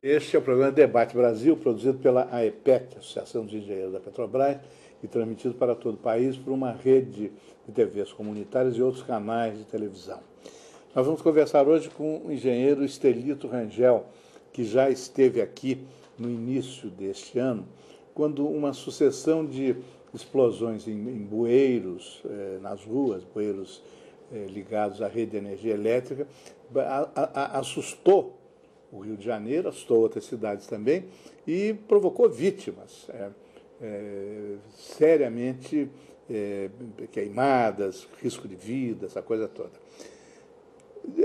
Este é o programa Debate Brasil, produzido pela AEPEC, Associação dos Engenheiros da Petrobras, e transmitido para todo o país por uma rede de TVs comunitárias e outros canais de televisão. Nós vamos conversar hoje com o engenheiro Estelito Rangel, que já esteve aqui no início deste ano, quando uma sucessão de explosões em bueiros nas ruas, bueiros ligados à rede de energia elétrica, assustou o Rio de Janeiro, assustou outras cidades também, e provocou vítimas seriamente queimadas, risco de vida, essa coisa toda.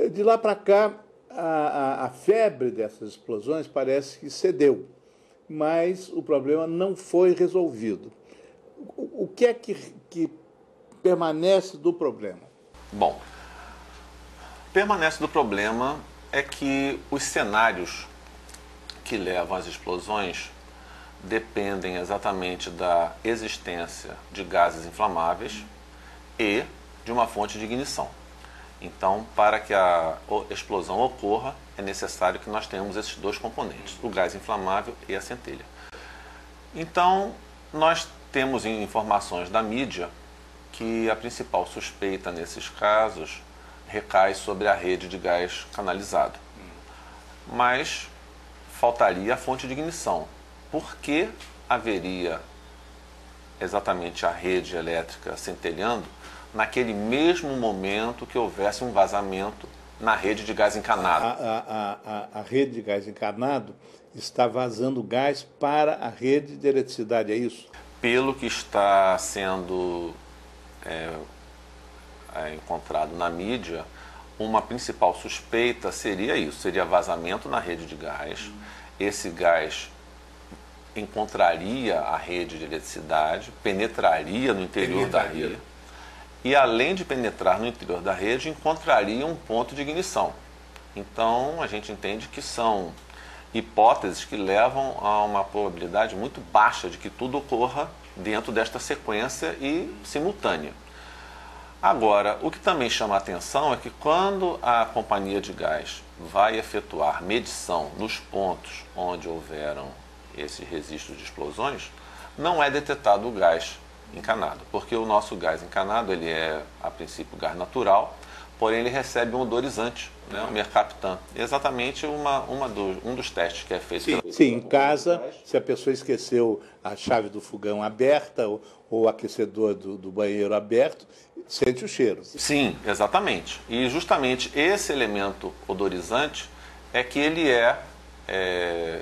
De lá para cá, a febre dessas explosões parece que cedeu, mas o problema não foi resolvido. O que é que permanece do problema? Bom, permanece do problema é que os cenários que levam às explosões dependem exatamente da existência de gases inflamáveis e de uma fonte de ignição. Então, para que a explosão ocorra, é necessário que nós tenhamos esses dois componentes, o gás inflamável e a centelha. Então, nós temos informações da mídia que a principal suspeita nesses casos recai sobre a rede de gás canalizado. Mas faltaria a fonte de ignição. Por que haveria exatamente a rede elétrica centelhando naquele mesmo momento que houvesse um vazamento na rede de gás encanado? A rede de gás encanado está vazando gás para a rede de eletricidade, é isso? Pelo que está sendo encontrado na mídia, uma principal suspeita seria isso, seria vazamento na rede de gás. Esse gás encontraria a rede de eletricidade, penetraria no interior da rede e, além de penetrar no interior da rede, encontraria um ponto de ignição. Então, a gente entende que são hipóteses que levam a uma probabilidade muito baixa de que tudo ocorra dentro desta sequência e simultânea. Agora, o que também chama a atenção é que quando a companhia de gás vai efetuar medição nos pontos onde houveram esses registros de explosões, não é detectado o gás encanado, porque o nosso gás encanado ele é, a princípio, gás natural, porém ele recebe um odorizante, né, o mercaptan. Exatamente um dos testes que é feito. Sim, em casa, se a pessoa esqueceu a chave do fogão aberta ou o aquecedor do banheiro aberto, sente o cheiro. Sim, exatamente. E justamente esse elemento odorizante é que ele é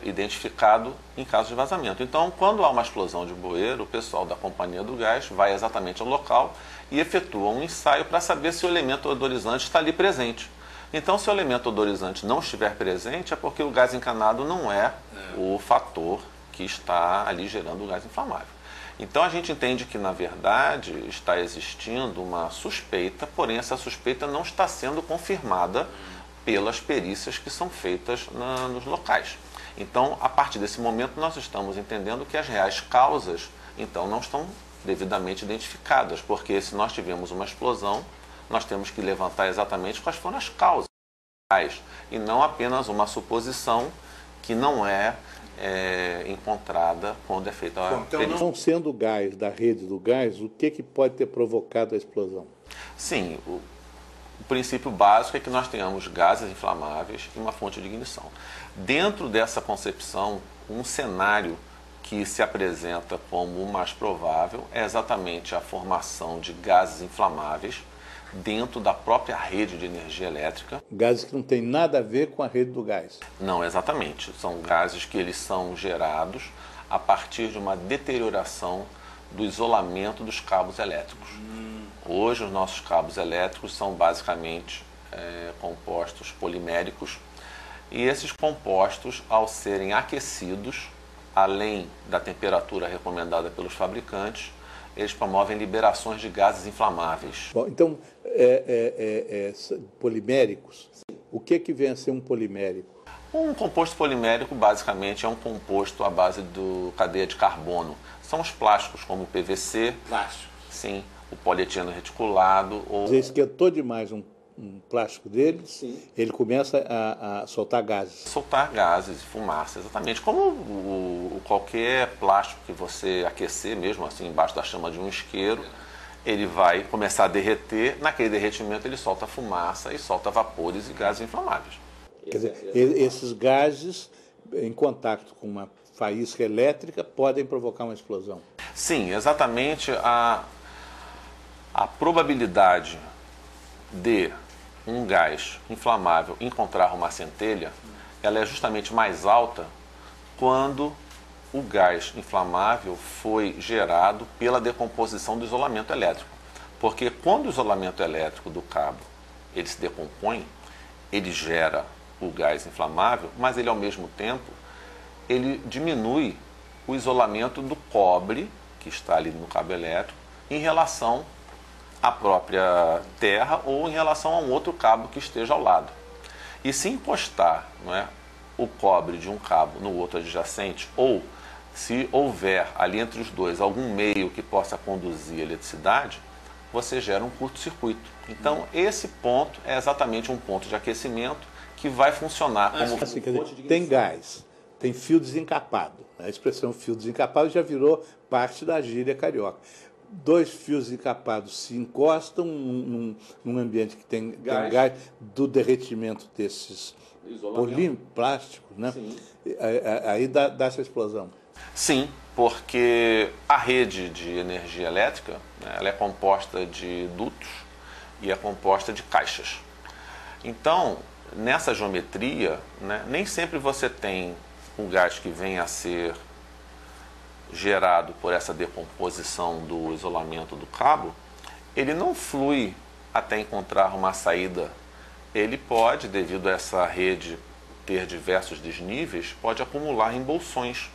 identificado em caso de vazamento. Então, quando há uma explosão de bueiro, o pessoal da companhia do gás vai exatamente ao local e efetua um ensaio para saber se o elemento odorizante está ali presente. Então, se o elemento odorizante não estiver presente, é porque o gás encanado não é o fator que está ali gerando o gás inflamável. Então, a gente entende que, na verdade, está existindo uma suspeita, porém essa suspeita não está sendo confirmada pelas perícias que são feitas nos locais. Então, a partir desse momento, nós estamos entendendo que as reais causas, então, não estão devidamente identificadas, porque se nós tivemos uma explosão, nós temos que levantar exatamente quais foram as causas reais, e não apenas uma suposição que não é encontrada quando é feita a perícia. Então, não sendo o gás da rede do gás, o que pode ter provocado a explosão? Sim, o princípio básico é que nós tenhamos gases inflamáveis e uma fonte de ignição. Dentro dessa concepção, um cenário que se apresenta como o mais provável é exatamente a formação de gases inflamáveis dentro da própria rede de energia elétrica. Gases que não têm nada a ver com a rede do gás. Não, exatamente. São gases que eles são gerados a partir de uma deterioração do isolamento dos cabos elétricos. Hoje, os nossos cabos elétricos são basicamente compostos poliméricos, e esses compostos, ao serem aquecidos, além da temperatura recomendada pelos fabricantes, eles promovem liberações de gases inflamáveis. Bom, então, poliméricos, o que vem a ser um polimérico? Um composto polimérico, basicamente, é um composto à base de cadeia de carbono. São os plásticos, como o PVC, Plástico. sim, o polietileno reticulado. Você esquentou demais um um plástico dele, sim, ele começa a soltar gases. Soltar gases, fumaça, exatamente. Como qualquer plástico que você aquecer, mesmo assim, embaixo da chama de um isqueiro, ele vai começar a derreter. Naquele derretimento ele solta fumaça e solta vapores e gases inflamáveis. Quer dizer, esses gases, em contato com uma faísca elétrica, podem provocar uma explosão. Sim, exatamente. A probabilidade de um gás inflamável encontrar uma centelha, ela é justamente mais alta quando o gás inflamável foi gerado pela decomposição do isolamento elétrico. Porque quando o isolamento elétrico do cabo ele se decompõe, ele gera o gás inflamável, mas ele ao mesmo tempo ele diminui o isolamento do cobre que está ali no cabo elétrico em relação à própria terra ou em relação a um outro cabo que esteja ao lado. E se encostar, não é, o cobre de um cabo no outro adjacente, ou se houver ali entre os dois algum meio que possa conduzir eletricidade, você gera um curto-circuito. Então, esse ponto é exatamente um ponto de aquecimento que vai funcionar como assim, quer dizer, tem gás, tem fio desencapado. A expressão fio desencapado já virou parte da gíria carioca. Dois fios encapados se encostam num ambiente que tem gás do derretimento desses plásticos, né? Aí dá essa explosão. Sim, porque a rede de energia elétrica, né, ela é composta de dutos e é composta de caixas. Então, nessa geometria, né, nem sempre você tem um gás que venha a ser gerado por essa decomposição do isolamento do cabo, ele não flui até encontrar uma saída. Ele pode, devido a essa rede ter diversos desníveis, pode acumular em bolsões.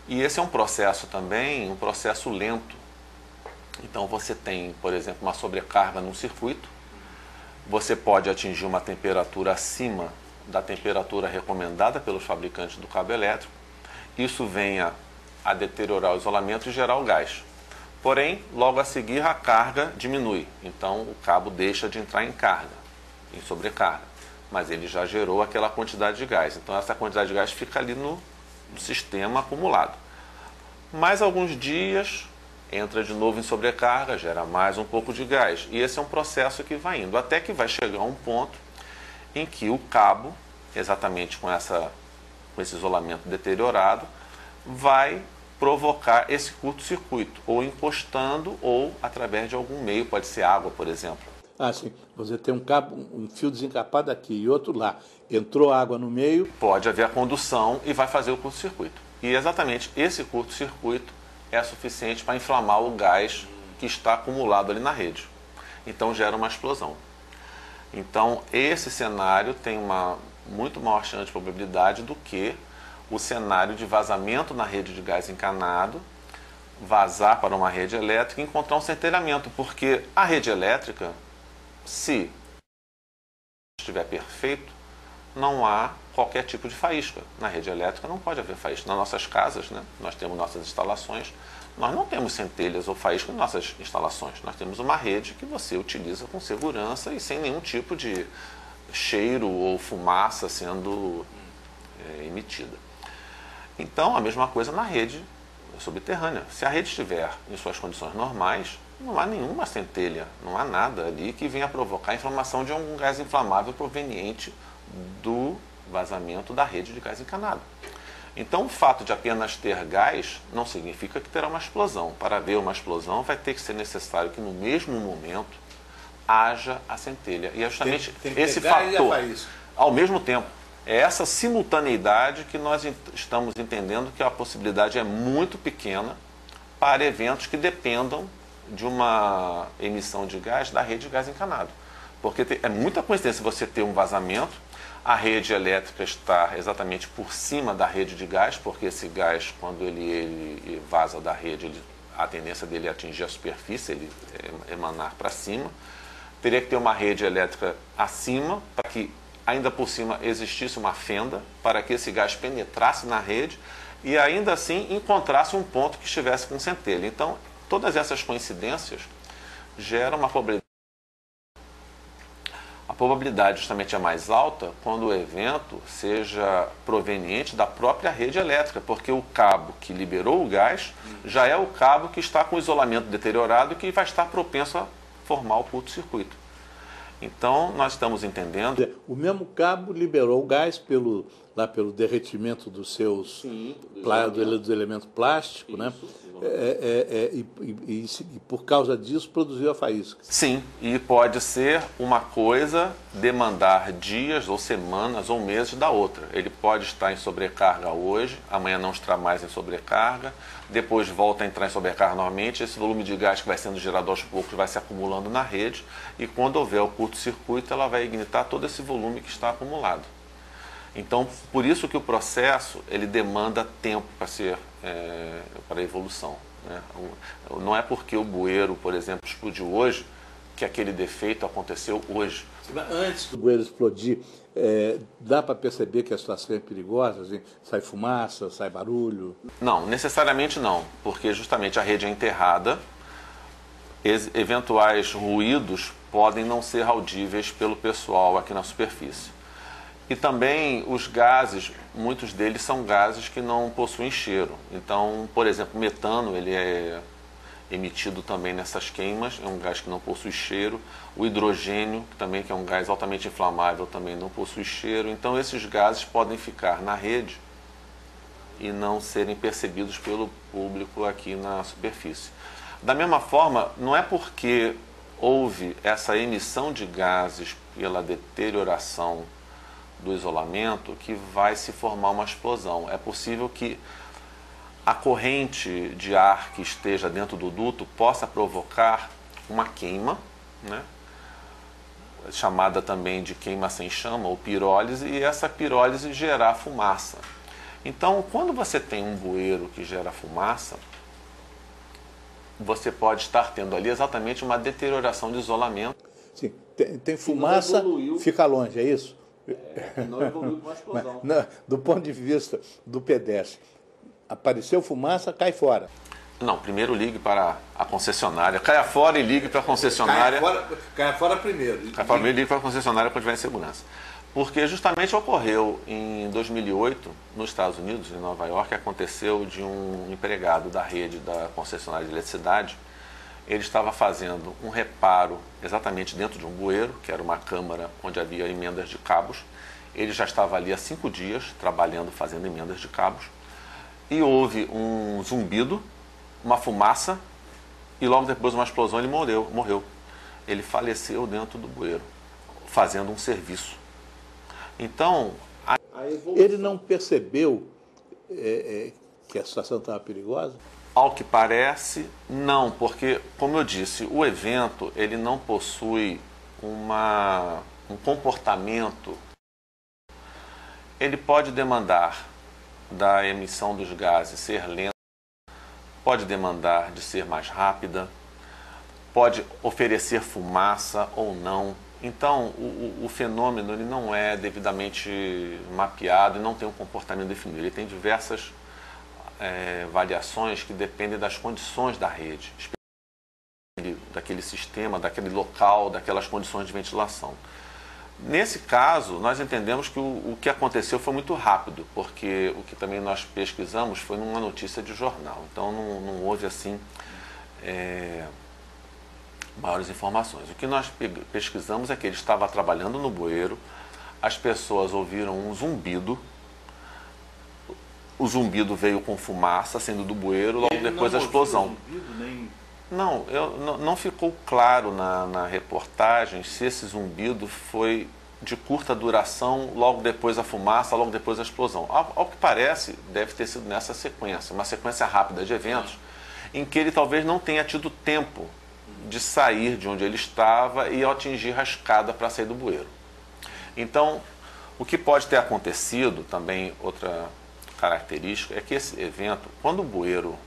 E esse é um processo também, um processo lento. Então você tem, por exemplo, uma sobrecarga num circuito, você pode atingir uma temperatura acima da temperatura recomendada pelos fabricantes do cabo elétrico, isso venha a deteriorar o isolamento e gerar o gás. Porém, logo a seguir a carga diminui, então o cabo deixa de entrar em carga, em sobrecarga, mas ele já gerou aquela quantidade de gás, então essa quantidade de gás fica ali no sistema acumulado. Mais alguns dias, entra de novo em sobrecarga, gera mais um pouco de gás, e esse é um processo que vai indo, até que vai chegar a um ponto em que o cabo, exatamente com esse isolamento deteriorado, vai provocar esse curto-circuito, ou encostando, ou através de algum meio, pode ser água, por exemplo. Ah, sim. Você tem um cabo, um fio desencapado aqui e outro lá. Entrou água no meio. Pode haver a condução e vai fazer o curto-circuito. E exatamente esse curto-circuito é suficiente para inflamar o gás que está acumulado ali na rede. Então gera uma explosão. Então esse cenário tem uma muito maior chance de probabilidade do que o cenário de vazamento na rede de gás encanado, vazar para uma rede elétrica e encontrar um centelhamento, porque a rede elétrica, se estiver perfeito, não há qualquer tipo de faísca. Na rede elétrica não pode haver faísca. Nas nossas casas, né, nós temos nossas instalações, nós não temos centelhas ou faísca em nossas instalações. Nós temos uma rede que você utiliza com segurança e sem nenhum tipo de cheiro ou fumaça sendo emitida. Então, a mesma coisa na rede subterrânea. Se a rede estiver em suas condições normais, não há nenhuma centelha, não há nada ali que venha provocar a inflamação de um gás inflamável proveniente do vazamento da rede de gás encanado. Então, o fato de apenas ter gás não significa que terá uma explosão. Para haver uma explosão, vai ter que ser necessário que no mesmo momento haja a centelha. E é justamente tem esse fator, ao mesmo tempo. É essa simultaneidade que nós estamos entendendo que a possibilidade é muito pequena para eventos que dependam de uma emissão de gás da rede de gás encanado. Porque é muita coincidência você ter um vazamento, a rede elétrica está exatamente por cima da rede de gás, porque esse gás, quando ele vaza da rede, a tendência dele é atingir a superfície, ele emanar para cima. Teria que ter uma rede elétrica acima para que ainda por cima existisse uma fenda para que esse gás penetrasse na rede e ainda assim encontrasse um ponto que estivesse com centelha. Então, todas essas coincidências geram uma probabilidade A probabilidade justamente é mais alta quando o evento seja proveniente da própria rede elétrica, porque o cabo que liberou o gás já é o cabo que está com o isolamento deteriorado e que vai estar propenso a formar o curto-circuito. Então, nós estamos entendendo... O mesmo cabo liberou o gás lá pelo derretimento dos seus... Sim, dos elementos plásticos, né? E por causa disso produziu a faísca. Sim, e pode ser uma coisa demandar dias ou semanas ou meses da outra. Ele pode estar em sobrecarga hoje, amanhã não estar mais em sobrecarga, depois volta a entrar em sobrecarga novamente, esse volume de gás que vai sendo gerado aos poucos vai se acumulando na rede e quando houver o curto-circuito ela vai ignitar todo esse volume que está acumulado. Então, por isso que o processo ele demanda tempo para a evolução, né? Não é porque o bueiro, por exemplo, explodiu hoje que aquele defeito aconteceu hoje. Antes do bueiro explodir, dá para perceber que a situação é perigosa? Assim, sai fumaça, sai barulho? Não, necessariamente não, porque justamente a rede é enterrada, eventuais ruídos podem não ser audíveis pelo pessoal aqui na superfície. E também os gases, muitos deles são gases que não possuem cheiro. Então, por exemplo, metano, ele é emitido também nessas queimas, é um gás que não possui cheiro. O hidrogênio, também que é um gás altamente inflamável, também não possui cheiro. Então, esses gases podem ficar na rede e não serem percebidos pelo público aqui na superfície. Da mesma forma, não é porque houve essa emissão de gases pela deterioração do isolamento que vai se formar uma explosão. É possível que a corrente de ar que esteja dentro do duto possa provocar uma queima, né? Chamada também de queima sem chama ou pirólise, e essa pirólise gerar fumaça. Então, quando você tem um bueiro que gera fumaça, você pode estar tendo ali exatamente uma deterioração de isolamento. Sim, tem fumaça, fica longe, é isso? Não evoluiu com uma explosão. Do ponto de vista do pedestre, apareceu fumaça, cai fora. Não, primeiro ligue para a concessionária. Caia fora e ligue para a concessionária. Caia fora primeiro. Caia fora primeiro e ligue para a concessionária quando tiver em segurança. Porque justamente ocorreu em 2008, nos Estados Unidos, em Nova York, aconteceu de um empregado da rede da concessionária de eletricidade. Ele estava fazendo um reparo exatamente dentro de um bueiro, que era uma câmara onde havia emendas de cabos. Ele já estava ali há 5 dias trabalhando, fazendo emendas de cabos. E houve um zumbido, uma fumaça, e logo depois uma explosão ele morreu. Ele faleceu dentro do bueiro, fazendo um serviço. Então, ele não percebeu que a situação estava perigosa? Ao que parece, não, porque, como eu disse, o evento ele não possui um comportamento. Ele pode demandar da emissão dos gases ser lenta, pode demandar de ser mais rápida, pode oferecer fumaça ou não. Então, o fenômeno ele não é devidamente mapeado e não tem um comportamento definido. Ele tem diversas variações que dependem das condições da rede, daquele sistema, daquele local, daquelas condições de ventilação. Nesse caso, nós entendemos que o que aconteceu foi muito rápido, porque o que também nós pesquisamos foi numa notícia de jornal. Então, não houve assim maiores informações. O que nós pesquisamos é que ele estava trabalhando no bueiro, as pessoas ouviram um zumbido. O zumbido veio com fumaça saindo do bueiro, logo depois a explosão. Não ficou claro na reportagem se esse zumbido foi de curta duração, logo depois a fumaça, logo depois a explosão. Ao que parece, deve ter sido nessa sequência, uma sequência rápida de eventos, em que ele talvez não tenha tido tempo de sair de onde ele estava e atingir a escada para sair do bueiro. Então, o que pode ter acontecido, também outra característica, é que esse evento, quando o bueiro,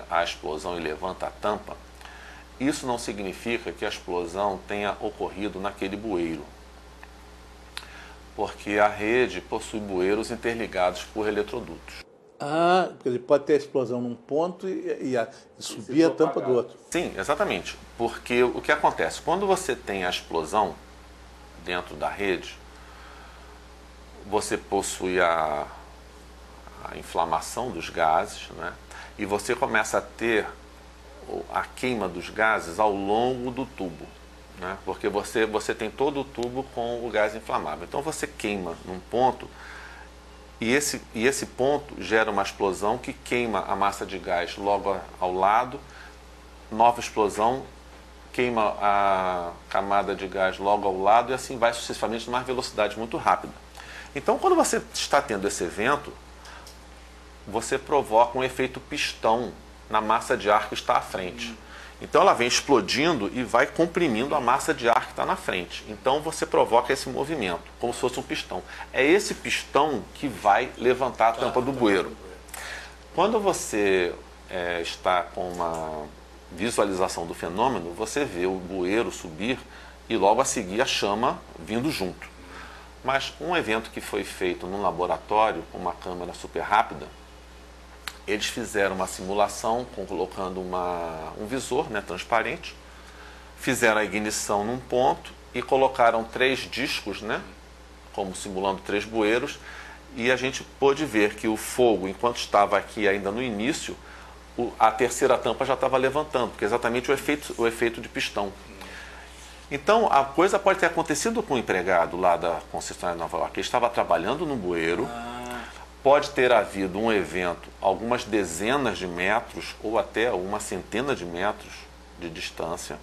a explosão e levanta a tampa, isso não significa que a explosão tenha ocorrido naquele bueiro, porque a rede possui bueiros interligados por eletrodutos. Porque ele pode ter explosão num ponto e subir a tampa do outro. Sim, exatamente, porque o que acontece? Quando você tem a explosão, dentro da rede, você possui a inflamação dos gases, né? E você começa a ter a queima dos gases ao longo do tubo, né? Porque você tem todo o tubo com o gás inflamável. Então você queima num ponto e esse ponto gera uma explosão que queima a massa de gás logo ao lado, nova explosão, queima a camada de gás logo ao lado e assim vai sucessivamente numa velocidade muito rápida. Então, quando você está tendo esse evento, você provoca um efeito pistão na massa de ar que está à frente. Então, ela vem explodindo e vai comprimindo a massa de ar que está na frente. Então, você provoca esse movimento, como se fosse um pistão. É esse pistão que vai levantar a tampa do bueiro. Quando você está com uma visualização do fenômeno, você vê o bueiro subir e logo a seguir a chama vindo junto. Mas um evento que foi feito num laboratório com uma câmera super rápida, eles fizeram uma simulação colocando um visor, né, transparente, fizeram a ignição num ponto e colocaram 3 discos, né, como simulando 3 bueiros, e a gente pôde ver que o fogo, enquanto estava aqui ainda no início, a terceira tampa já estava levantando, porque é exatamente o efeito de pistão. Então, a coisa pode ter acontecido com o empregado lá da concessionária de Nova York. Ele estava trabalhando no bueiro, pode ter havido um evento, algumas dezenas de metros ou até uma centena de metros de distância.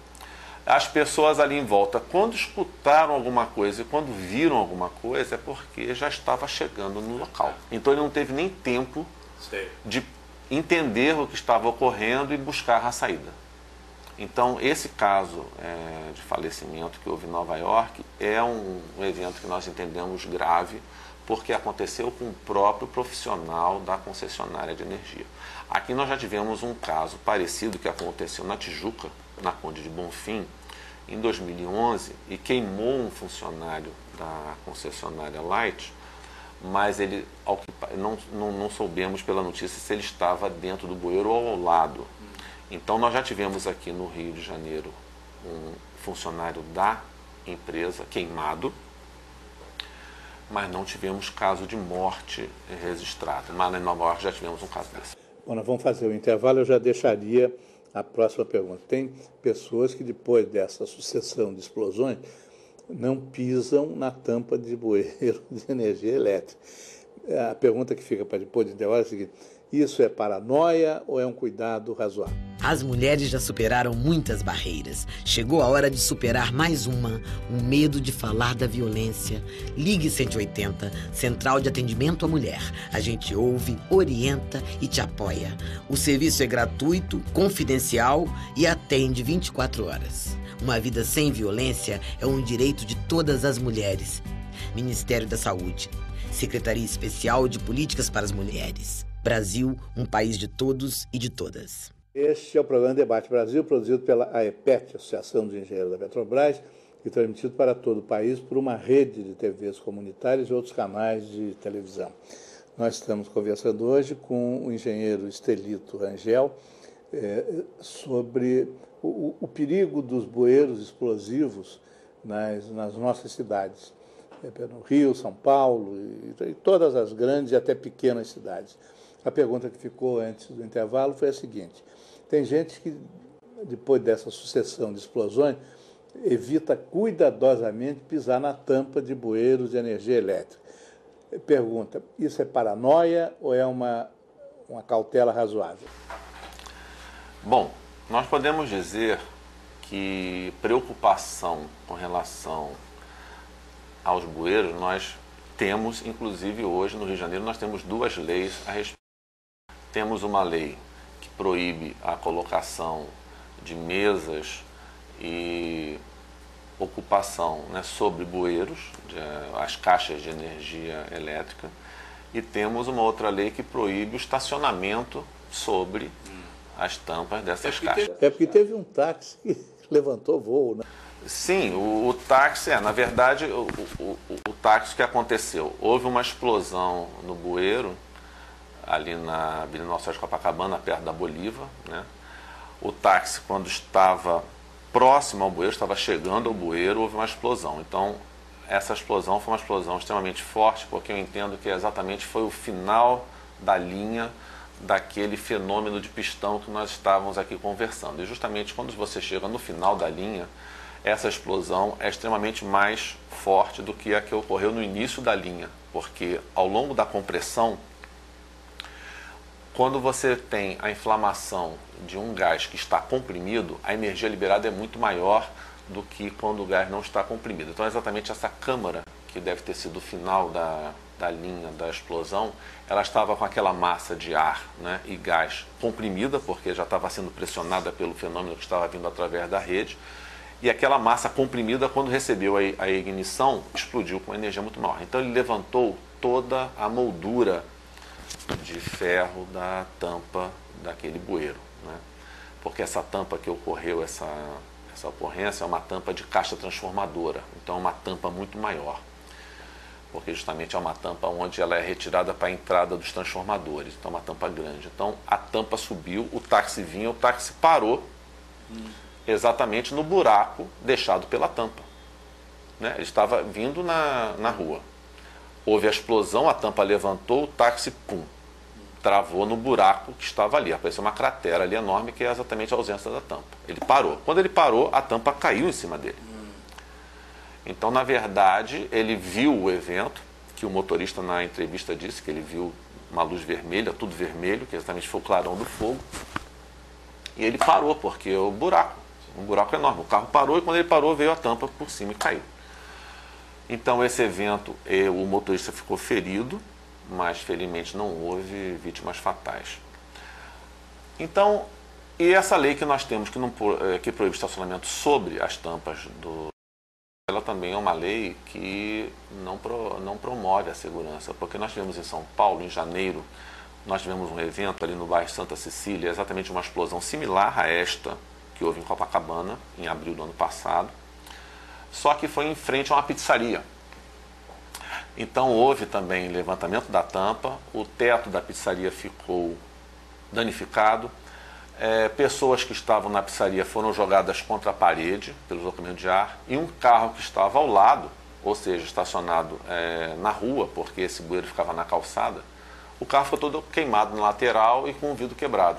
As pessoas ali em volta, quando escutaram alguma coisa e quando viram alguma coisa, é porque já estava chegando no local. Então, ele não teve nem tempo de entender o que estava ocorrendo e buscar a saída. Então, esse caso de falecimento que houve em Nova York é um evento que nós entendemos grave, porque aconteceu com o próprio profissional da concessionária de energia. Aqui nós já tivemos um caso parecido que aconteceu na Tijuca, na Conde de Bonfim, em 2011, e queimou um funcionário da concessionária Light, mas ele, não soubemos pela notícia se ele estava dentro do bueiro ou ao lado. Então, nós já tivemos aqui no Rio de Janeiro um funcionário da empresa queimado, mas não tivemos caso de morte registrado. Mas em Nova York já tivemos um caso desse. Bom, nós vamos fazer o intervalo, eu já deixaria a próxima pergunta. Tem pessoas que depois dessa sucessão de explosões não pisam na tampa de bueiro de energia elétrica. A pergunta que fica para depois do intervalo é a seguinte: isso é paranoia ou é um cuidado razoável? As mulheres já superaram muitas barreiras. Chegou a hora de superar mais uma, o medo de falar da violência. Ligue 180, Central de Atendimento à Mulher. A gente ouve, orienta e te apoia. O serviço é gratuito, confidencial e atende 24 horas. Uma vida sem violência é um direito de todas as mulheres. Ministério da Saúde. Secretaria Especial de Políticas para as Mulheres. Brasil, um país de todos e de todas. Este é o programa Debate Brasil, produzido pela AEPET, Associação dos Engenheiros da Petrobras, e transmitido para todo o país por uma rede de TVs comunitárias e outros canais de televisão. Nós estamos conversando hoje com o engenheiro Estelito Rangel sobre o perigo dos bueiros explosivos nas nossas cidades, no Rio, São Paulo e todas as grandes e até pequenas cidades. A pergunta que ficou antes do intervalo foi a seguinte: tem gente que, depois dessa sucessão de explosões, evita cuidadosamente pisar na tampa de bueiros de energia elétrica. Pergunta: isso é paranoia ou é uma cautela razoável? Bom, nós podemos dizer que preocupação com relação aos bueiros nós temos, inclusive hoje no Rio de Janeiro, nós temos 2 leis a respeito. Temos uma lei que proíbe a colocação de mesas e ocupação, né, sobre bueiros, as caixas de energia elétrica, e temos uma outra lei que proíbe o estacionamento sobre as tampas dessas caixas. É porque teve um táxi que levantou voo, né? Sim, o táxi, na verdade, o táxi que aconteceu, houve uma explosão no bueiro, ali na Avenida Nossa Senhora de Copacabana, perto da Bolívar, né? O táxi, quando estava próximo ao bueiro, estava chegando ao bueiro, houve uma explosão. Então, essa explosão foi uma explosão extremamente forte, porque eu entendo que exatamente foi o final da linha daquele fenômeno de pistão que nós estávamos aqui conversando. E justamente quando você chega no final da linha, essa explosão é extremamente mais forte do que a que ocorreu no início da linha, porque ao longo da compressão, quando você tem a inflamação de um gás que está comprimido, a energia liberada é muito maior do que quando o gás não está comprimido. Então, exatamente essa câmara, que deve ter sido o final da linha da explosão, ela estava com aquela massa de ar, né, e gás comprimida, porque já estava sendo pressionada pelo fenômeno que estava vindo através da rede, e aquela massa comprimida, quando recebeu a ignição, explodiu com energia muito maior. Então ele levantou toda a moldura de ferro da tampa daquele bueiro, né? Porque essa tampa que ocorreu, essa ocorrência, é uma tampa de caixa transformadora, então é uma tampa muito maior, porque justamente é uma tampa onde ela é retirada para a entrada dos transformadores, então é uma tampa grande. Então a tampa subiu, o táxi vinha, o táxi parou exatamente no buraco deixado pela tampa, né? Ele estava vindo na rua, houve a explosão, a tampa levantou, o táxi, pum, travou no buraco que estava ali, apareceu uma cratera ali enorme, que é exatamente a ausência da tampa. Ele parou. Quando ele parou, a tampa caiu em cima dele. Então, na verdade, ele viu o evento, que o motorista na entrevista disse que ele viu uma luz vermelha, tudo vermelho, que exatamente foi o clarão do fogo, e ele parou, porque um buraco enorme. O carro parou e quando ele parou, veio a tampa por cima e caiu. Então, esse evento, o motorista ficou ferido, mas felizmente não houve vítimas fatais. Então, e essa lei que nós temos que proíbe estacionamento sobre as tampas ela também é uma lei que não promove a segurança, porque nós tivemos em São Paulo, em janeiro, nós tivemos um evento ali no bairro Santa Cecília, exatamente uma explosão similar a esta que houve em Copacabana, em abril do ano passado, só que foi em frente a uma pizzaria. Então houve também levantamento da tampa, o teto da pizzaria ficou danificado, pessoas que estavam na pizzaria foram jogadas contra a parede pelo deslocamento de ar, e um carro que estava ao lado, ou seja, estacionado na rua, porque esse bueiro ficava na calçada, o carro ficou todo queimado na lateral e com o vidro quebrado.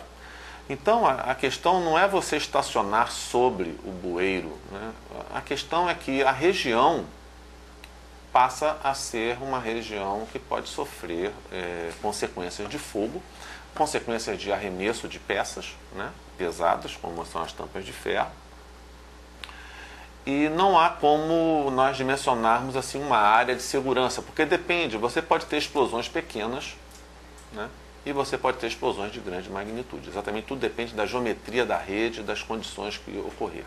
Então a questão não é você estacionar sobre o bueiro, né? A questão é que a região passa a ser uma região que pode sofrer consequências de fogo, consequências de arremesso de peças, né, pesadas, como são as tampas de ferro. E não há como nós dimensionarmos assim uma área de segurança, porque depende, você pode ter explosões pequenas, né, e você pode ter explosões de grande magnitude. Exatamente, tudo depende da geometria da rede, das condições que ocorrer.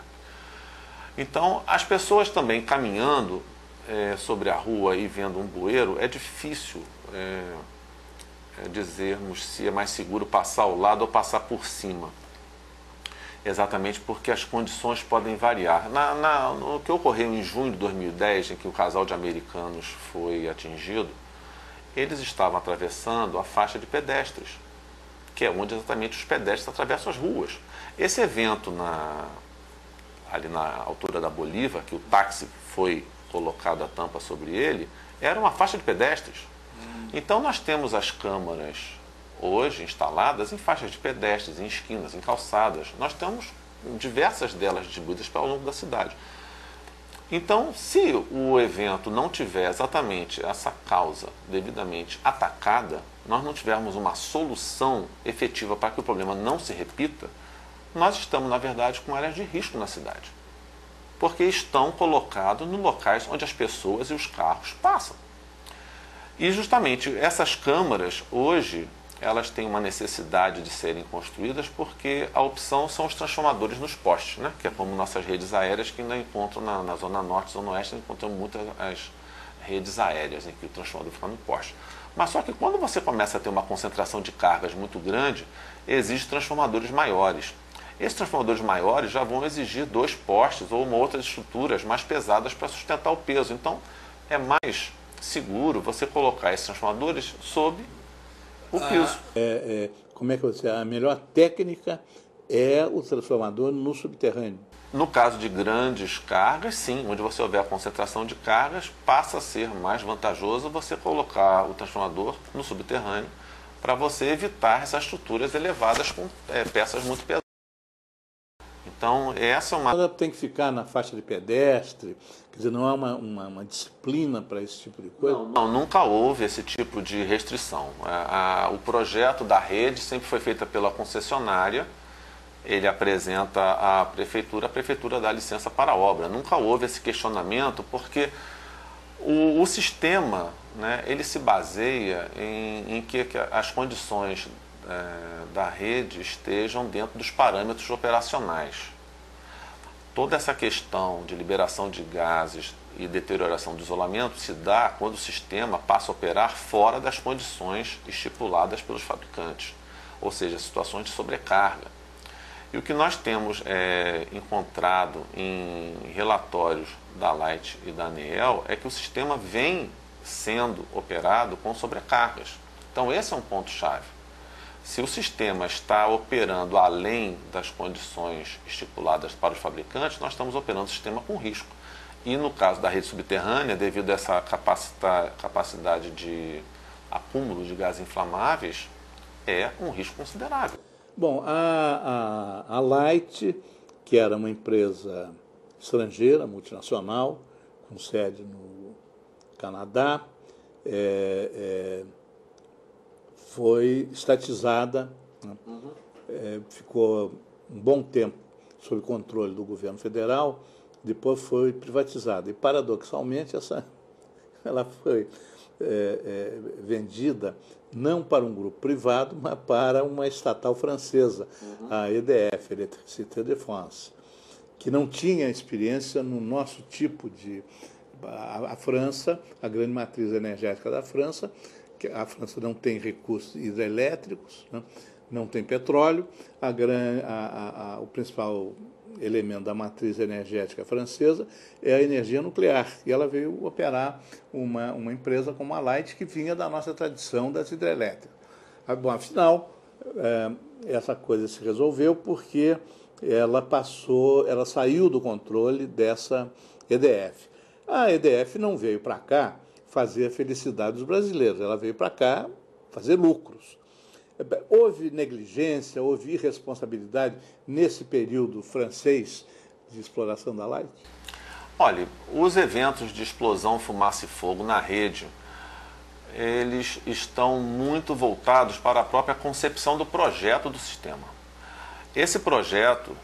Então, as pessoas também caminhando sobre a rua e vendo um bueiro, é difícil dizermos se é mais seguro passar ao lado ou passar por cima. Exatamente porque as condições podem variar. No que ocorreu em junho de 2010, em que o casal de americanos foi atingido, eles estavam atravessando a faixa de pedestres, que é onde exatamente os pedestres atravessam as ruas. Esse evento ali na altura da Bolívar, que o táxi foi colocado a tampa sobre ele, era uma faixa de pedestres. Então nós temos as câmaras hoje instaladas em faixas de pedestres, em esquinas, em calçadas. Nós temos diversas delas distribuídas ao longo da cidade. Então, se o evento não tiver exatamente essa causa devidamente atacada, nós não tivermos uma solução efetiva para que o problema não se repita, nós estamos, na verdade, com áreas de risco na cidade. Porque estão colocados nos locais onde as pessoas e os carros passam. E justamente essas câmaras, hoje, elas têm uma necessidade de serem construídas porque a opção são os transformadores nos postes, né? Que é como nossas redes aéreas que ainda encontram na Zona Norte e Zona Oeste, encontram muitas as redes aéreas em que o transformador fica no poste. Mas só que quando você começa a ter uma concentração de cargas muito grande, exigem transformadores maiores. Esses transformadores maiores já vão exigir 2 postes ou outras estruturas mais pesadas para sustentar o peso. Então, é mais seguro você colocar esses transformadores sob o piso. Como é que a melhor técnica é o transformador no subterrâneo? No caso de grandes cargas, sim, onde você houver a concentração de cargas, passa a ser mais vantajoso você colocar o transformador no subterrâneo para você evitar essas estruturas elevadas com peças muito pesadas. Então, essa é uma... Ela tem que ficar na faixa de pedestre, quer dizer, não há uma disciplina para esse tipo de coisa? Não, nunca houve esse tipo de restrição. O projeto da rede sempre foi feito pela concessionária, ele apresenta à prefeitura, a prefeitura dá licença para a obra. Nunca houve esse questionamento, porque o sistema, né, ele se baseia em que as condições da rede estejam dentro dos parâmetros operacionais. Toda essa questão de liberação de gases e deterioração do isolamento se dá quando o sistema passa a operar fora das condições estipuladas pelos fabricantes, ou seja, situações de sobrecarga. E o que nós temos encontrado em relatórios da Light e da ANEEL é que o sistema vem sendo operado com sobrecargas. Então esse é um ponto-chave. Se o sistema está operando além das condições estipuladas para os fabricantes, nós estamos operando o sistema com risco. E no caso da rede subterrânea, devido a essa capacidade de acúmulo de gases inflamáveis, é um risco considerável. Bom, a Light, que era uma empresa estrangeira, multinacional, com sede no Canadá, foi estatizada, né? Ficou um bom tempo sob controle do governo federal, depois foi privatizada. E, paradoxalmente, ela foi vendida não para um grupo privado, mas para uma estatal francesa, a EDF, Electricité de France, que não tinha experiência no nosso tipo de... A França, a grande matriz energética da França, que a França não tem recursos hidrelétricos, né? Não tem petróleo, o principal elemento da matriz energética francesa é a energia nuclear. E ela veio operar uma empresa como a Light, que vinha da nossa tradição das hidrelétricas. Bom, afinal, essa coisa se resolveu porque ela saiu do controle dessa EDF. A EDF não veio para cá fazer a felicidade dos brasileiros, ela veio para cá fazer lucros. Houve negligência, houve irresponsabilidade nesse período francês de exploração da Light? Olha, os eventos de explosão, fumaça e fogo na rede, eles estão muito voltados para a própria concepção do projeto do sistema. Esse projeto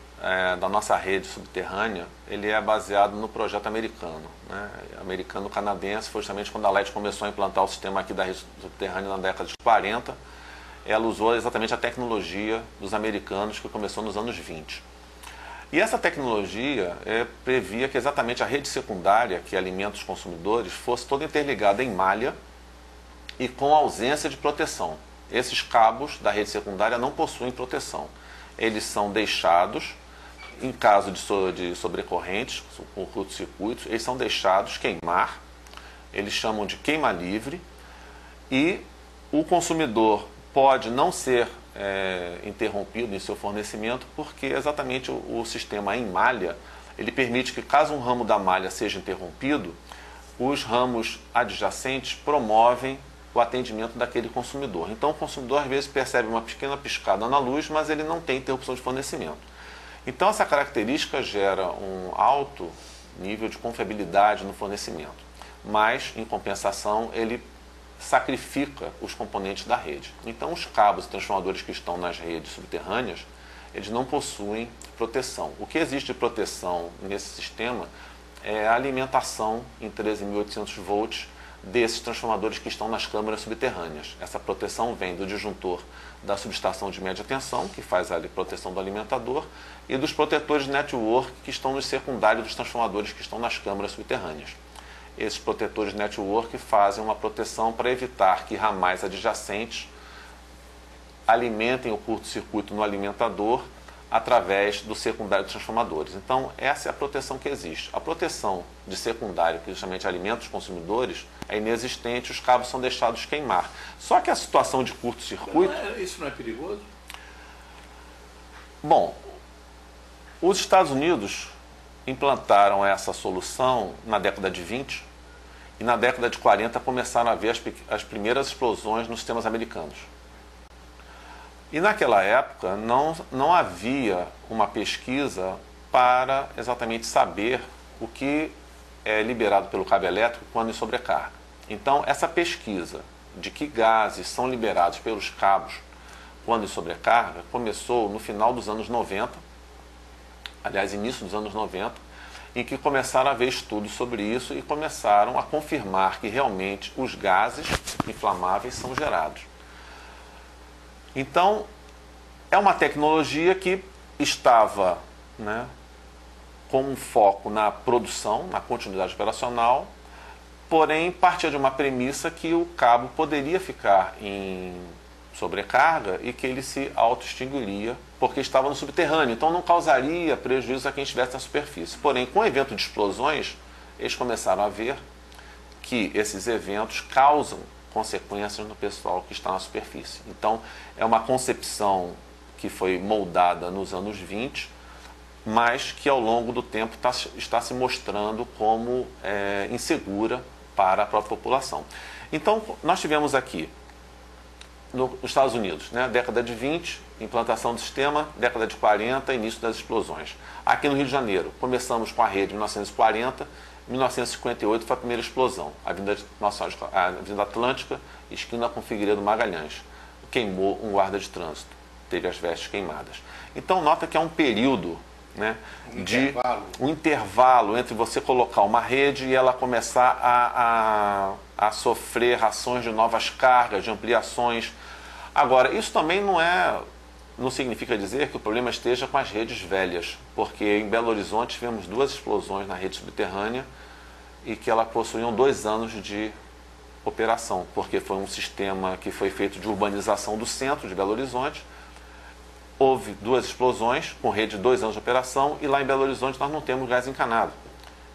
da nossa rede subterrânea, ele é baseado no projeto americano, né? Americano-canadense. Foi justamente quando a Light começou a implantar o sistema aqui da rede subterrânea na década de 40, ela usou exatamente a tecnologia dos americanos, que começou nos anos 20. E essa tecnologia previa que exatamente a rede secundária, que alimenta os consumidores, fosse toda interligada em malha e com ausência de proteção. Esses cabos da rede secundária não possuem proteção. Eles são deixados, em caso de sobrecorrentes, com curto-circuitos, eles são deixados queimar, eles chamam de queima livre, e o consumidor pode não ser interrompido em seu fornecimento, porque exatamente o sistema em malha, ele permite que, caso um ramo da malha seja interrompido, os ramos adjacentes promovem o atendimento daquele consumidor. Então o consumidor às vezes percebe uma pequena piscada na luz, mas ele não tem interrupção de fornecimento. Então essa característica gera um alto nível de confiabilidade no fornecimento, mas em compensação ele sacrifica os componentes da rede. Então os cabos e transformadores que estão nas redes subterrâneas, eles não possuem proteção. O que existe de proteção nesse sistema é a alimentação em 13.800 volts desses transformadores que estão nas câmaras subterrâneas. Essa proteção vem do disjuntor da subestação de média tensão, que faz a proteção do alimentador, e dos protetores network que estão no secundário dos transformadores que estão nas câmaras subterrâneas. Esses protetores network fazem uma proteção para evitar que ramais adjacentes alimentem o curto-circuito no alimentador através do secundário dos transformadores. Então, essa é a proteção que existe. A proteção de secundário, que justamente alimenta os consumidores, é inexistente, os cabos são deixados queimar. Só que a situação de curto-circuito... Isso não é perigoso? Bom, os Estados Unidos implantaram essa solução na década de 20 e na década de 40 começaram a ver as primeiras explosões nos sistemas americanos. E naquela época não havia uma pesquisa para exatamente saber o que é liberado pelo cabo elétrico quando em sobrecarga. Então, essa pesquisa de que gases são liberados pelos cabos quando em sobrecarga começou no final dos anos 90, aliás, início dos anos 90, em que começaram a haver estudos sobre isso e começaram a confirmar que realmente os gases inflamáveis são gerados. Então, é uma tecnologia que estava, né, com um foco na produção, na continuidade operacional, porém partia de uma premissa que o cabo poderia ficar em sobrecarga e que ele se auto-extinguiria porque estava no subterrâneo, então não causaria prejuízo a quem estivesse na superfície. Porém, com o evento de explosões, eles começaram a ver que esses eventos causam consequências no pessoal que está na superfície. Então, é uma concepção que foi moldada nos anos 20, mas que ao longo do tempo está se mostrando como insegura para a própria população. Então, nós tivemos aqui, nos Estados Unidos, né, década de 20, implantação do sistema, década de 40, início das explosões. Aqui no Rio de Janeiro, começamos com a rede em 1940, em 1958 foi a primeira explosão, a Avenida Atlântica, esquina com Figueiredo Magalhães. Queimou um guarda de trânsito, teve as vestes queimadas. Então, nota que é um período, né, um intervalo entre você colocar uma rede e ela começar a sofrer ações de novas cargas, de ampliações. Agora, isso também não significa dizer que o problema esteja com as redes velhas, porque em Belo Horizonte tivemos 2 explosões na rede subterrânea e que elas possuíam 2 anos de operação, porque foi um sistema que foi feito de urbanização do centro de Belo Horizonte. Houve 2 explosões com rede de 2 anos de operação e lá em Belo Horizonte nós não temos gás encanado.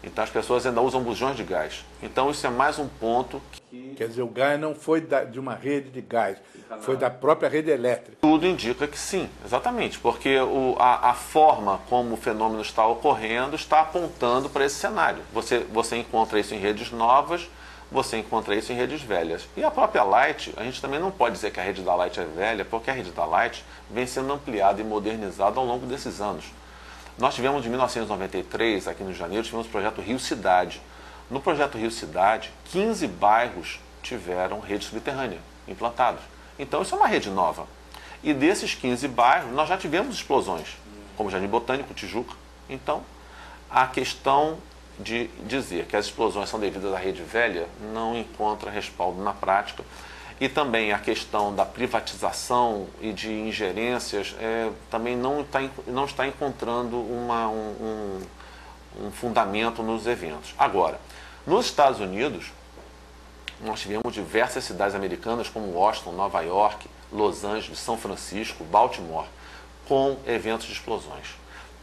Então as pessoas ainda usam bujões de gás. Então isso é mais um ponto que... Quer dizer, o gás não foi de uma rede de gás, foi da própria rede elétrica. Tudo indica que sim, exatamente, porque a forma como o fenômeno está ocorrendo está apontando para esse cenário. Você encontra isso em redes novas, você encontra isso em redes velhas. E a própria Light, a gente também não pode dizer que a rede da Light é velha, porque a rede da Light vem sendo ampliada e modernizada ao longo desses anos. Nós tivemos, em 1993, aqui no Rio de Janeiro, tivemos o projeto Rio Cidade. No projeto Rio Cidade, 15 bairros tiveram rede subterrânea implantados. Então, isso é uma rede nova. E desses 15 bairros, nós já tivemos explosões, como Jardim Botânico, Tijuca. Então, a questão de dizer que as explosões são devidas à rede velha não encontra respaldo na prática. E também a questão da privatização e de ingerências também não está encontrando um fundamento nos eventos. Agora, nos Estados Unidos, nós tivemos diversas cidades americanas como Washington, Nova York, Los Angeles, São Francisco, Baltimore, com eventos de explosões,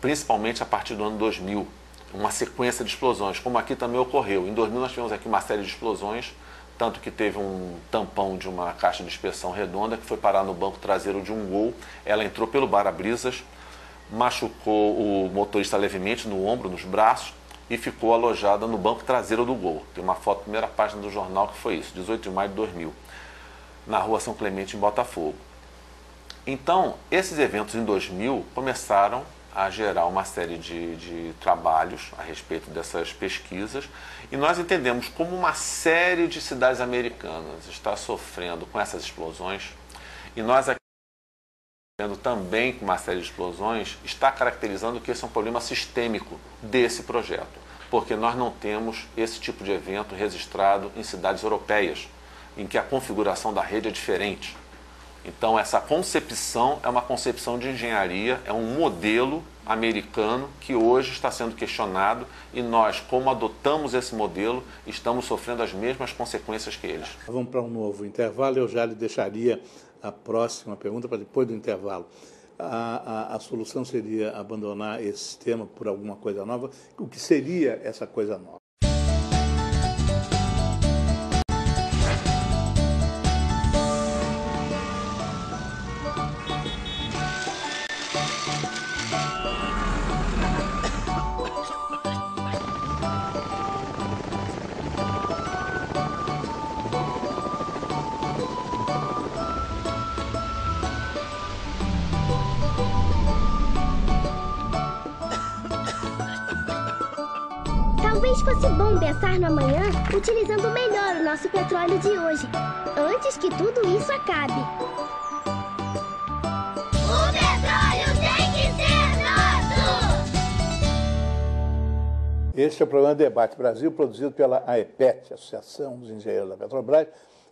principalmente a partir do ano 2000, uma sequência de explosões, como aqui também ocorreu. Em 2000 nós tivemos aqui uma série de explosões, tanto que teve um tampão de uma caixa de inspeção redonda que foi parar no banco traseiro de um Gol. Ela entrou pelo para-brisas, machucou o motorista levemente no ombro, nos braços e ficou alojada no banco traseiro do Gol. Tem uma foto, primeira página do jornal, que foi isso, 18 de maio de 2000, na rua São Clemente, em Botafogo. Então, esses eventos em 2000 começaram a gerar uma série de trabalhos a respeito dessas pesquisas e nós entendemos como uma série de cidades americanas está sofrendo com essas explosões e nós aqui também com uma série de explosões está caracterizando que esse é um problema sistêmico desse projeto, porque nós não temos esse tipo de evento registrado em cidades europeias, em que a configuração da rede é diferente. Então, essa concepção é uma concepção de engenharia, é um modelo americano que hoje está sendo questionado e nós, como adotamos esse modelo, estamos sofrendo as mesmas consequências que eles. Vamos para um novo intervalo, eu já lhe deixaria a próxima pergunta para depois do intervalo. A solução seria abandonar esse sistema por alguma coisa nova. O que seria essa coisa nova? Talvez fosse bom pensar no amanhã utilizando melhor o nosso petróleo de hoje, antes que tudo isso acabe. O petróleo tem que ser nosso! Este é o programa Debate Brasil, produzido pela AEPET, Associação dos Engenheiros da Petrobras,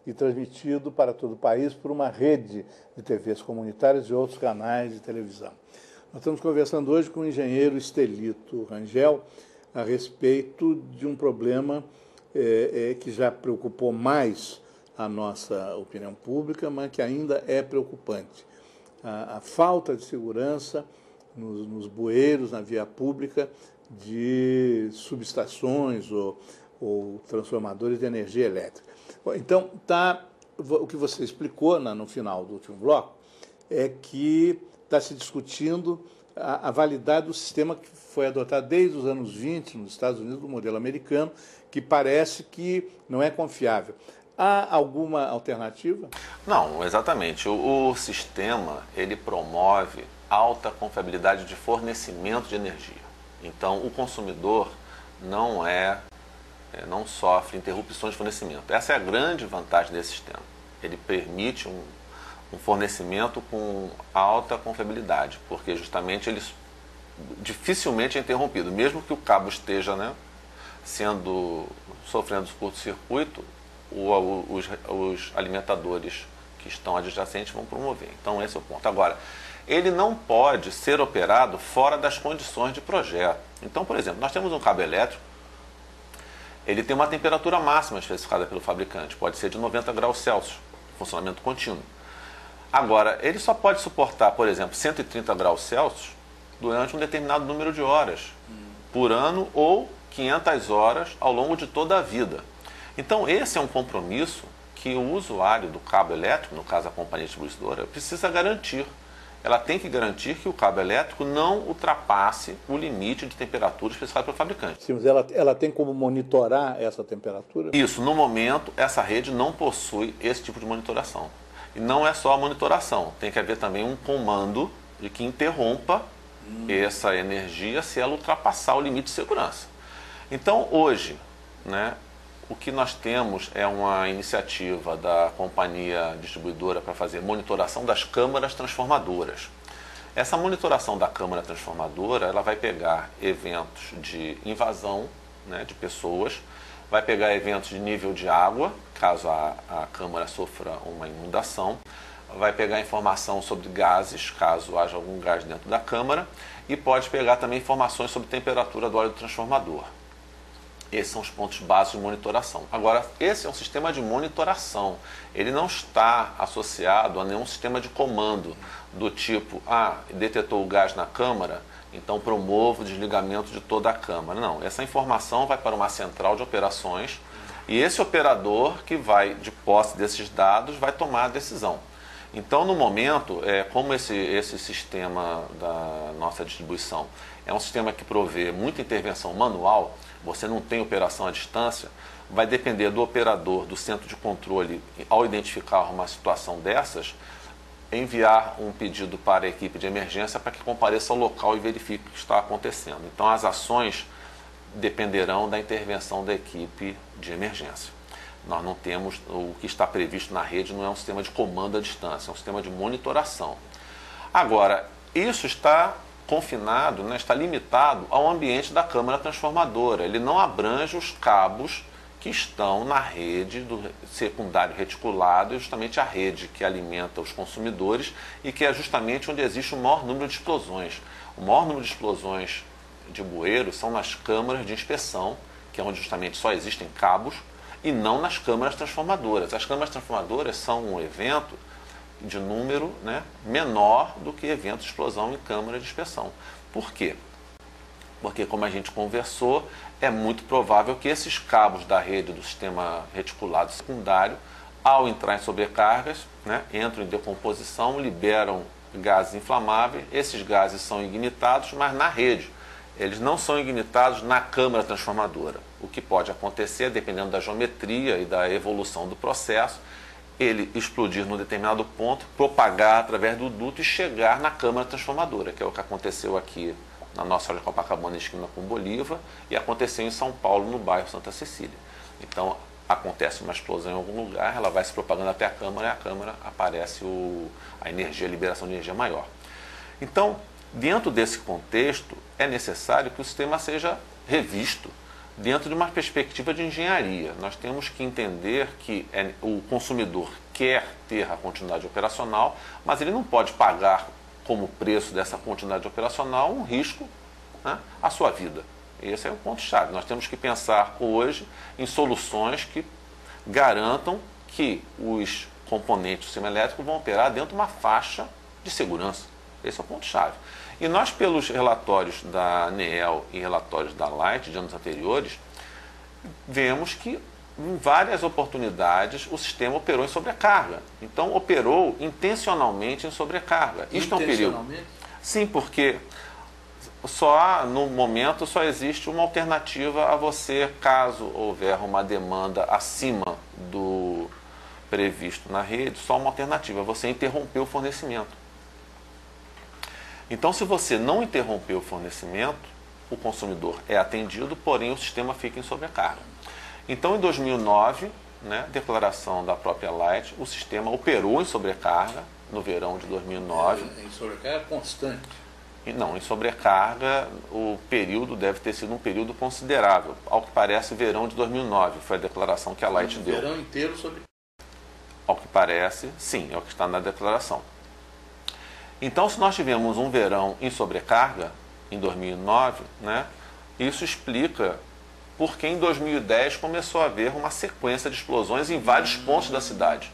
e transmitido para todo o país por uma rede de TVs comunitárias e outros canais de televisão. Nós estamos conversando hoje com o engenheiro Estelito Rangel a respeito de um problema que já preocupou mais a nossa opinião pública, mas que ainda é preocupante. A falta de segurança nos bueiros, na via pública, de subestações ou transformadores de energia elétrica. Bom, então, o que você explicou no final do último bloco é que está se discutindo a validade do sistema que foi adotado desde os anos 20 nos Estados Unidos, do modelo americano, que parece que não é confiável. Há alguma alternativa? Não, exatamente. O sistema ele promove alta confiabilidade de fornecimento de energia. Então, o consumidor não sofre interrupções de fornecimento. Essa é a grande vantagem desse sistema. Ele permite um fornecimento com alta confiabilidade, porque justamente ele dificilmente é interrompido. Mesmo que o cabo esteja sofrendo curto-circuito, os alimentadores que estão adjacentes vão promover. Então esse é o ponto. Agora, ele não pode ser operado fora das condições de projeto. Então, por exemplo, nós temos um cabo elétrico, ele tem uma temperatura máxima especificada pelo fabricante, pode ser de 90 graus Celsius, funcionamento contínuo. Agora, ele só pode suportar, por exemplo, 130 graus Celsius durante um determinado número de horas por ano ou 500 horas ao longo de toda a vida. Então, esse é um compromisso que o usuário do cabo elétrico, no caso a companhia distribuidora, precisa garantir. Ela tem que garantir que o cabo elétrico não ultrapasse o limite de temperatura especificado pelo fabricante. Sim, mas ela tem como monitorar essa temperatura? Isso, no momento, essa rede não possui esse tipo de monitoração. E não é só a monitoração, tem que haver também um comando de que interrompa essa energia se ela ultrapassar o limite de segurança. Então, hoje, o que nós temos é uma iniciativa da companhia distribuidora para fazer monitoração das câmaras transformadoras. Essa monitoração da câmara transformadora, ela vai pegar eventos de invasão de pessoas, vai pegar eventos de nível de água, caso a câmara sofra uma inundação, vai pegar informação sobre gases, caso haja algum gás dentro da câmara, e pode pegar também informações sobre temperatura do óleo do transformador. Esses são os pontos básicos de monitoração. Agora, esse é um sistema de monitoração. Ele não está associado a nenhum sistema de comando do tipo, detetou o gás na câmara, então promovo o desligamento de toda a câmara. Não, essa informação vai para uma central de operações e esse operador que vai, de posse desses dados, vai tomar a decisão. Então, no momento, como esse sistema da nossa distribuição é um sistema que provê muita intervenção manual, você não tem operação à distância, vai depender do operador, do centro de controle, ao identificar uma situação dessas, enviar um pedido para a equipe de emergência para que compareça ao local e verifique o que está acontecendo. Então, as ações dependerão da intervenção da equipe de emergência. Nós não temos, o que está previsto na rede não é um sistema de comando à distância, é um sistema de monitoração. Agora, isso está confinado, está limitado ao ambiente da câmara transformadora. Ele não abrange os cabos que estão na rede do secundário reticulado, e justamente a rede que alimenta os consumidores e que é justamente onde existe o maior número de explosões. O maior número de explosões de bueiros são nas câmaras de inspeção, que é onde justamente só existem cabos, e não nas câmaras transformadoras. As câmaras transformadoras são um evento de número menor do que eventos de explosão em câmara de inspeção. Por quê? Porque, como a gente conversou, é muito provável que esses cabos da rede do sistema reticulado secundário, ao entrar em sobrecargas, entram em decomposição, liberam gases inflamáveis, esses gases são ignitados, mas na rede. Eles não são ignitados na câmara transformadora. O que pode acontecer, dependendo da geometria e da evolução do processo, ele explodir num determinado ponto, propagar através do duto e chegar na câmara transformadora, que é o que aconteceu aqui na Nossa Senhora de Copacabana, esquina com Bolívar, e aconteceu em São Paulo, no bairro Santa Cecília. Então, acontece uma explosão em algum lugar, ela vai se propagando até a Câmara, e a Câmara aparece a energia, a liberação de energia maior. Então, dentro desse contexto, é necessário que o sistema seja revisto dentro de uma perspectiva de engenharia. Nós temos que entender que o consumidor quer ter a continuidade operacional, mas ele não pode pagar como preço dessa continuidade operacional um risco, né, à sua vida. Esse é o ponto-chave. Nós temos que pensar hoje em soluções que garantam que os componentes do sistema elétrico vão operar dentro de uma faixa de segurança. Esse é o ponto-chave. E nós, pelos relatórios da ANEEL e relatórios da Light de anos anteriores, vemos que em várias oportunidades o sistema operou em sobrecarga. Então, operou intencionalmente em sobrecarga. Isto é um perigo. Sim, porque no momento só existe uma alternativa a você, caso houver uma demanda acima do previsto na rede, só uma alternativa, você interromper o fornecimento. Então, se você não interromper o fornecimento, o consumidor é atendido, porém o sistema fica em sobrecarga. Então, em 2009, né, declaração da própria Light, o sistema operou em sobrecarga no verão de 2009. Em sobrecarga constante? Não, em sobrecarga o período deve ter sido um período considerável. Ao que parece, verão de 2009 foi a declaração que a Light deu. O verão inteiro sobre... Ao que parece, sim, é o que está na declaração. Então, se nós tivemos um verão em sobrecarga, em 2009, né, isso explica por que em 2010 começou a haver uma sequência de explosões em vários pontos da cidade.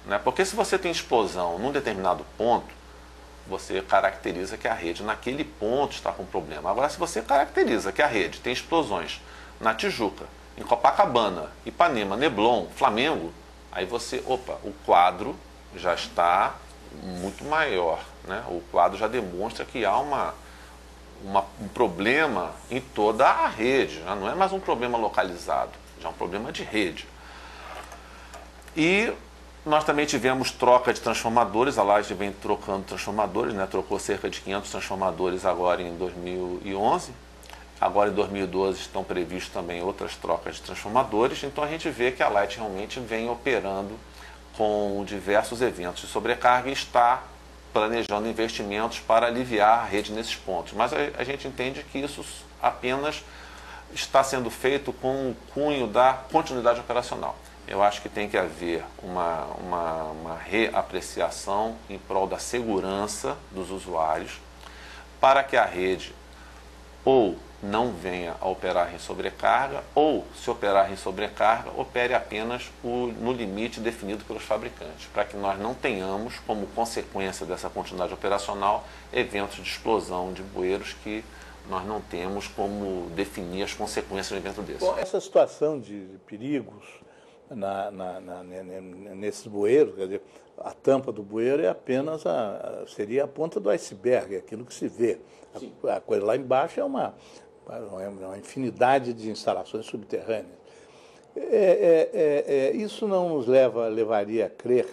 Né? Porque se você tem explosão num determinado ponto, você caracteriza que a rede naquele ponto está com problema. Agora, se você caracteriza que a rede tem explosões na Tijuca, em Copacabana, Ipanema, Neblon, Flamengo, aí você, o quadro já está muito maior, né? O quadro já demonstra que há um problema em toda a rede, já não é mais um problema localizado, já é um problema de rede. E nós também tivemos troca de transformadores, a Light vem trocando transformadores, né? Trocou cerca de 500 transformadores agora em 2011, agora em 2012 estão previstas também outras trocas de transformadores, então a gente vê que a Light realmente vem operando com diversos eventos de sobrecarga e está planejando investimentos para aliviar a rede nesses pontos. Mas a gente entende que isso apenas está sendo feito com o cunho da continuidade operacional. Eu acho que tem que haver uma reapreciação em prol da segurança dos usuários para que a rede ou não venha a operar em sobrecarga, ou, se operar em sobrecarga, opere apenas no limite definido pelos fabricantes, para que nós não tenhamos, como consequência dessa continuidade operacional, eventos de explosão de bueiros que nós não temos como definir as consequências de um evento desse. Bom, essa situação de perigos nesses bueiros, quer dizer, a tampa do bueiro é apenas seria a ponta do iceberg, aquilo que se vê. A coisa lá embaixo é uma infinidade de instalações subterrâneas. Isso não nos levaria a crer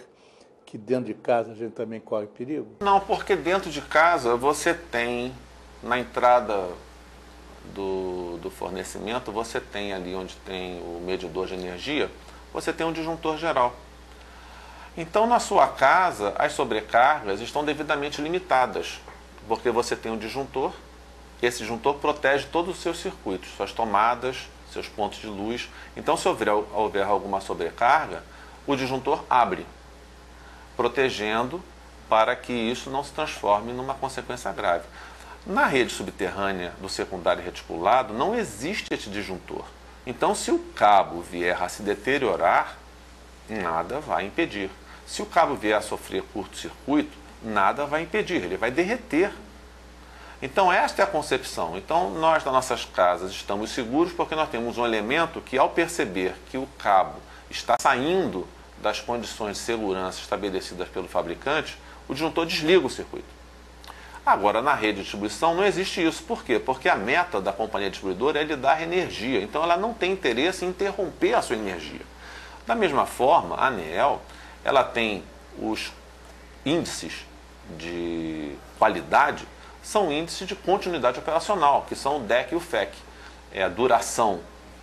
que dentro de casa a gente também corre perigo? Não, porque dentro de casa você tem, na entrada do fornecimento, você tem ali onde tem o medidor de energia, você tem um disjuntor geral. Então, na sua casa, as sobrecargas estão devidamente limitadas, porque você tem um disjuntor. Esse disjuntor protege todos os seus circuitos, suas tomadas, seus pontos de luz. Então, se houver alguma sobrecarga, o disjuntor abre, protegendo para que isso não se transforme numa consequência grave. Na rede subterrânea do secundário reticulado, não existe esse disjuntor. Então, se o cabo vier a se deteriorar, nada vai impedir. Se o cabo vier a sofrer curto-circuito, nada vai impedir, ele vai derreter. Então, esta é a concepção. Então, nós, nas nossas casas, estamos seguros porque nós temos um elemento que, ao perceber que o cabo está saindo das condições de segurança estabelecidas pelo fabricante, o disjuntor desliga o circuito. Agora, na rede de distribuição, não existe isso. Por quê? Porque a meta da companhia distribuidora é lhe dar energia. Então, ela não tem interesse em interromper a sua energia. Da mesma forma, a ANEEL, ela tem os índices de qualidade são índices de continuidade operacional, que são o DEC e o FEC. É a duração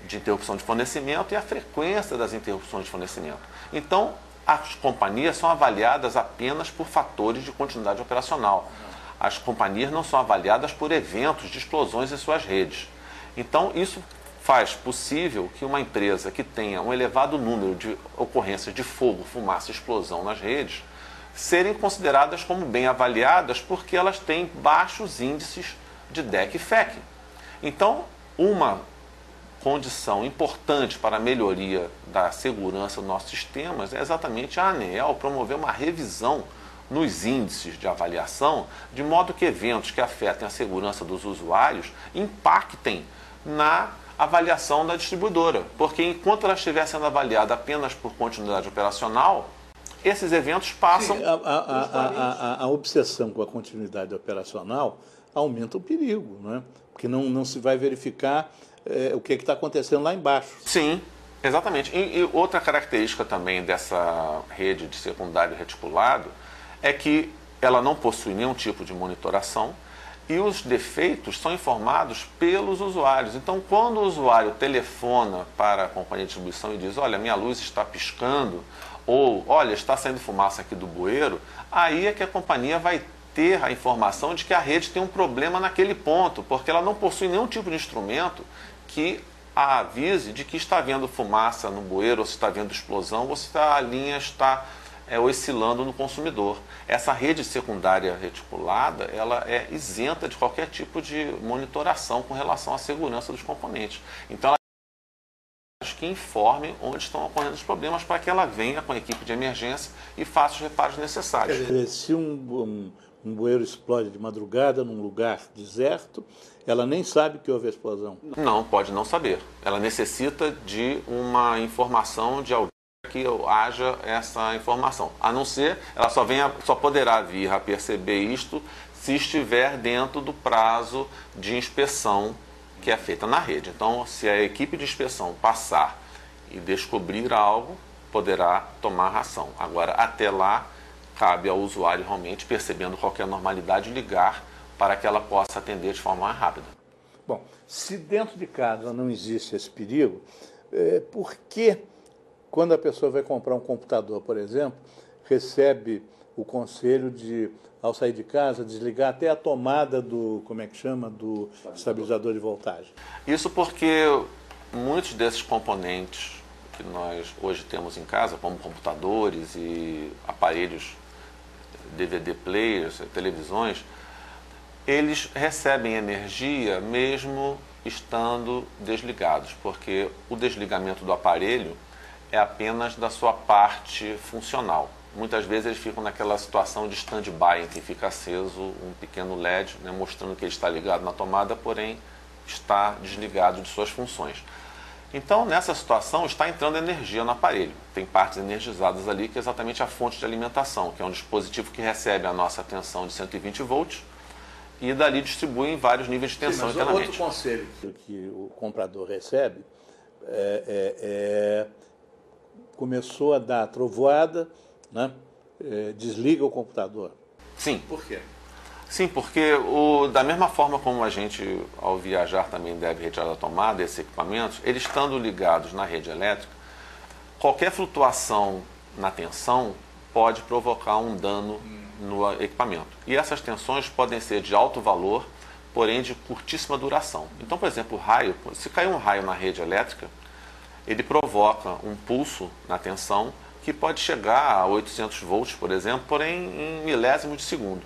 de interrupção de fornecimento e a frequência das interrupções de fornecimento. Então, as companhias são avaliadas apenas por fatores de continuidade operacional. As companhias não são avaliadas por eventos de explosões em suas redes. Então, isso faz possível que uma empresa que tenha um elevado número de ocorrências de fogo, fumaça e explosão nas redes serem consideradas como bem avaliadas porque elas têm baixos índices de DEC e FEC. Então, uma condição importante para a melhoria da segurança dos nossos sistemas é exatamente a ANEEL promover uma revisão nos índices de avaliação, de modo que eventos que afetem a segurança dos usuários impactem na avaliação da distribuidora. Porque enquanto ela estiver sendo avaliada apenas por continuidade operacional, esses eventos passam... Sim, a obsessão com a continuidade operacional aumenta o perigo, né? Porque não se vai verificar o que está acontecendo lá embaixo. Sim, exatamente. E outra característica também dessa rede de secundário reticulado é que ela não possui nenhum tipo de monitoração e os defeitos são informados pelos usuários. Então, quando o usuário telefona para a companhia de distribuição e diz: olha, minha luz está piscando, ou olha, está saindo fumaça aqui do bueiro, aí é que a companhia vai ter a informação de que a rede tem um problema naquele ponto, porque ela não possui nenhum tipo de instrumento que a avise de que está havendo fumaça no bueiro, ou se está havendo explosão, ou se a linha está oscilando no consumidor. Essa rede secundária reticulada, ela é isenta de qualquer tipo de monitoração com relação à segurança dos componentes. Então, ela que informe onde estão ocorrendo os problemas para que ela venha com a equipe de emergência e faça os reparos necessários. Quer dizer, se um bueiro explode de madrugada num lugar deserto, ela nem sabe que houve a explosão. Não, pode não saber. Ela necessita de uma informação de alguém que haja essa informação. A não ser, ela só poderá vir a perceber isto se estiver dentro do prazo de inspeção que é feita na rede. Então, se a equipe de inspeção passar e descobrir algo, poderá tomar ação. Agora, até lá, cabe ao usuário realmente, percebendo qualquer normalidade, ligar para que ela possa atender de forma mais rápida. Bom, se dentro de casa não existe esse perigo, por que, quando a pessoa vai comprar um computador, por exemplo, recebe o conselho de, ao sair de casa, desligar até a tomada do, do estabilizador de voltagem? Isso porque muitos desses componentes que nós hoje temos em casa, como computadores e aparelhos DVD players, televisões, eles recebem energia mesmo estando desligados, porque o desligamento do aparelho é apenas da sua parte funcional. Muitas vezes eles ficam naquela situação de stand-by, em que fica aceso um pequeno LED, né, mostrando que ele está ligado na tomada, porém está desligado de suas funções. Então, nessa situação, está entrando energia no aparelho. Tem partes energizadas ali, que é exatamente a fonte de alimentação, que é um dispositivo que recebe a nossa tensão de 120 volts e dali distribui em vários níveis de tensão internamente. Outro conselho que o comprador recebe começou a dar trovoada, né? Desliga o computador. Sim. Por quê? Sim, porque da mesma forma como a gente, ao viajar, também deve retirar da tomada esses equipamentos, eles estando ligados na rede elétrica, qualquer flutuação na tensão pode provocar um dano no equipamento. E essas tensões podem ser de alto valor, porém de curtíssima duração. Então, por exemplo, o raio, se cair um raio na rede elétrica, ele provoca um pulso na tensão que pode chegar a 800 volts, por exemplo, porém em milésimos de segundo.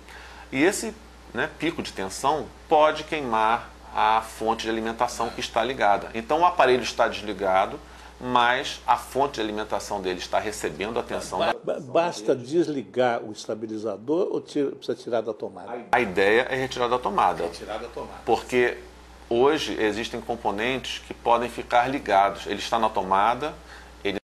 E esse pico de tensão pode queimar a fonte de alimentação que está ligada. Então o aparelho está desligado, mas a fonte de alimentação dele está recebendo a tensão. Basta desligar o estabilizador ou precisa tirar da tomada? A ideia é retirar da tomada. Retirar da tomada. Porque hoje existem componentes que podem ficar ligados. Ele está na tomada,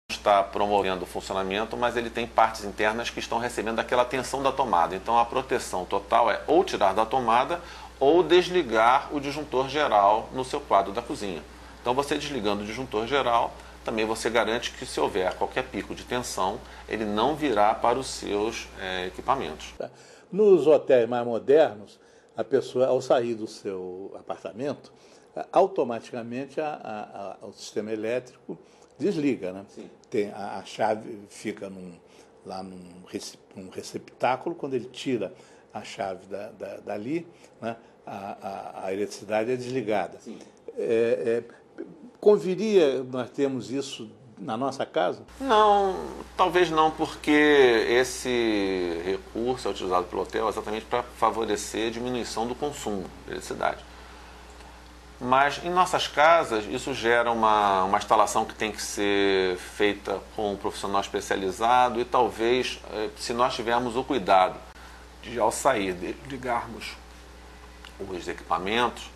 está promovendo o funcionamento, mas ele tem partes internas que estão recebendo aquela tensão da tomada. Então a proteção total é ou tirar da tomada ou desligar o disjuntor geral no seu quadro da cozinha. Então você desligando o disjuntor geral, também você garante que se houver qualquer pico de tensão, ele não virá para os seus equipamentos. Nos hotéis mais modernos, a pessoa, ao sair do seu apartamento, automaticamente o sistema elétrico desliga, né? Tem, a chave fica lá num receptáculo, quando ele tira a chave dali, né, a eletricidade é desligada. Conviria nós termos isso na nossa casa? Não, talvez não, porque esse recurso é utilizado pelo hotel exatamente para favorecer a diminuição do consumo de eletricidade. Mas em nossas casas isso gera uma instalação que tem que ser feita com um profissional especializado e talvez, se nós tivermos o cuidado de, ao sair, ligarmos os equipamentos,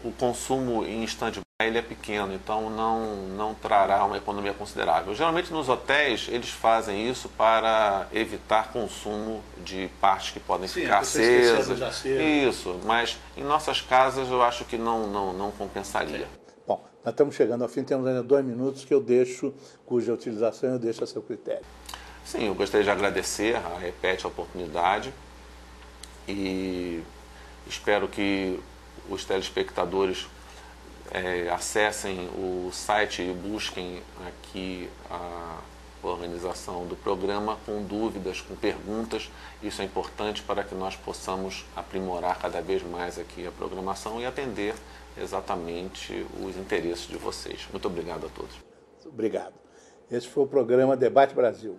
o consumo em stand-by ele é pequeno, então não trará uma economia considerável. Geralmente nos hotéis eles fazem isso para evitar consumo de partes que podem ficar acesas. Isso, mas em nossas casas eu acho que não compensaria. Bom, nós estamos chegando ao fim, temos ainda 2 minutos que eu deixo, cuja utilização eu deixo a seu critério. Sim, eu gostaria de agradecer à EPET a oportunidade e espero que os telespectadores acessem o site e busquem aqui a organização do programa com dúvidas, com perguntas. Isso é importante para que nós possamos aprimorar cada vez mais aqui a programação e atender exatamente os interesses de vocês. Muito obrigado a todos. Obrigado. Esse foi o programa Debate Brasil.